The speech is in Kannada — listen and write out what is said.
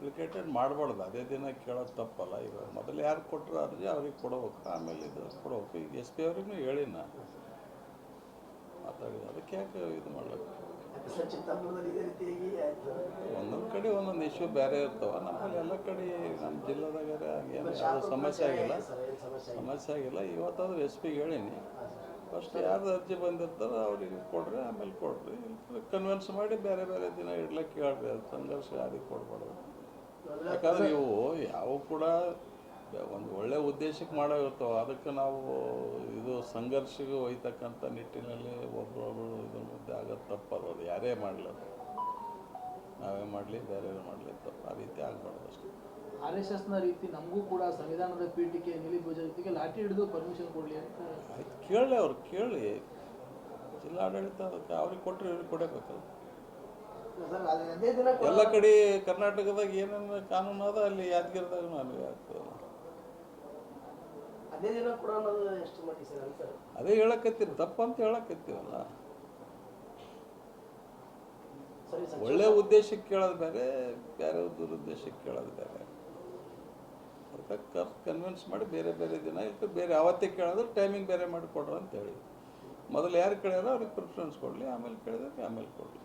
ಕಾಂಪ್ಲಿಕೇಟೆಡ್ ಮಾಡಬಾರ್ದು. ಅದೇ ದಿನ ಕೇಳೋದು ತಪ್ಪಲ್ಲ. ಈಗ ಮೊದಲು ಯಾರು ಕೊಟ್ಟರು ಅರ್ಜಿ ಅವ್ರಿಗೆ ಕೊಡ್ಬೇಕು, ಆಮೇಲೆ ಇದು ಕೊಡ್ಬೇಕು. ಈಗ ಎಸ್ ಪಿ ಅವ್ರಿಗೂ ಹೇಳಿ ನಾನು ಮಾತಾಡಿ, ಅದಕ್ಕೆ ಯಾಕೆ ಇದು ಮಾಡಬೇಕು? ಒಂದೊಂದು ಕಡೆ ಒಂದೊಂದು ಇಶ್ಯೂ ಬೇರೆ ಇರ್ತಾವೆ. ನಮ್ಮಲ್ಲಿ ಎಲ್ಲ ಕಡೆ ನಮ್ಮ ಜಿಲ್ಲೆದಾಗ ಏನು ಯಾವುದು ಸಮಸ್ಯೆ ಆಗಿಲ್ಲ. ಇವತ್ತಾದ್ರೂ ಎಸ್ ಪಿಗೆ ಹೇಳೀನಿ, ಫಸ್ಟ್ ಯಾರ್ದು ಅರ್ಜಿ ಬಂದಿರ್ತಾರೋ ಅವ್ರಿಗೆ ಕೊಡ್ರಿ, ಆಮೇಲೆ ಕೊಡ್ರಿ. ಕನ್ವಿನ್ಸ್ ಮಾಡಿ ಬೇರೆ ಬೇರೆ ದಿನ ಇಡ್ಲಿಕ್ಕೆ ಹೇಳ್ರಿ. ಅದು ಸಂಘರ್ಷ ಯಾರಿಗೆ ಕೊಡ್ಬಾರ್ದು. ಯಾಕಂದ್ರೆ ಇವು ಯಾವ ಕೂಡ ಒಂದು ಒಳ್ಳೆ ಉದ್ದೇಶಕ್ಕೆ ಮಾಡೋ ಇರ್ತಾವೆ. ಅದಕ್ಕೆ ನಾವು ಇದು ಸಂಘರ್ಷಕ್ಕೆ ಒಯ್ತಕ್ಕಂಥ ನಿಟ್ಟಿನಲ್ಲಿ ಒಬ್ಬರೊಬ್ಬರು ಇದ್ರ ಮಧ್ಯೆ ಆಗೋದು ತಪ್ಪದು. ಅದು ಯಾರೇ ಮಾಡಲಿ, ನಾವೇ ಮಾಡಲಿ ಬೇರೆಯವ್ರು ಮಾಡಲಿ ತಪ್ಪು. ಆ ರೀತಿ ಆಗಬಾರ್ದು ಅಷ್ಟೇ. RSSನ ರೀತಿ ನಮಗೂ ಕೂಡ ಸಂವಿಧಾನದ ಪೀಠಿಕೆ ನಿಲಿಧ್ವಜ ರೀತಿಗೆ ಲಾಠಿ ಹಿಡಿದು ಪರ್ಮಿಷನ್ ಕೊಡಲಿ ಅಂತ ಕೇಳಿ, ಅವ್ರು ಕೇಳಿ. ಜಿಲ್ಲಾಡಳಿತ ಅದಕ್ಕೆ ಅವ್ರಿಗೆ ಕೊಟ್ಟರೆ ಇವ್ರಿಗೆ ಕೊಡಬೇಕಲ್ಲ. ಎಲ್ಲ ಕಡೆ ಕರ್ನಾಟಕದಾಗ ಏನೇನು ಕಾನೂನು ಅದ ಅಲ್ಲಿ ಯಾದಗಿರಿದಾಗ ಅನ್ವಯ ಆಗ್ತದಲ್ಲ. ಅದೇ ಹೇಳಕತ್ತೀರಿ, ತಪ್ಪಂತ ಹೇಳಕತ್ತೀವಲ್ಲ. ಒಳ್ಳೆ ಉದ್ದೇಶಕ್ಕೆ ಕೇಳೋದು ಬೇರೆ, ಬೇರೆ ದುರುದ್ದೇಶಕ್ಕೆ ಕೇಳೋದು ಬೇರೆ. ಅದಕ್ಕೆ ಕನ್ವಿನ್ಸ್ ಮಾಡಿ ಬೇರೆ ಬೇರೆ ದಿನ ಇಲ್ಲ ಬೇರೆ ಅವತ್ತೇ ಕೇಳಿದ್ರೆ ಟೈಮಿಂಗ್ ಬೇರೆ ಮಾಡಿ ಕೊಡ್ರಿ ಅಂತ ಹೇಳಿ. ಮೊದಲು ಯಾರು ಕೇಳ್ಯಾರೋ ಅವ್ರಿಗೆ ಪ್ರಿಫರೆನ್ಸ್ ಕೊಡಲಿ, ಆಮೇಲೆ ಕೇಳಿದ್ರೆ ಆಮೇಲೆ ಕೊಡಲಿ.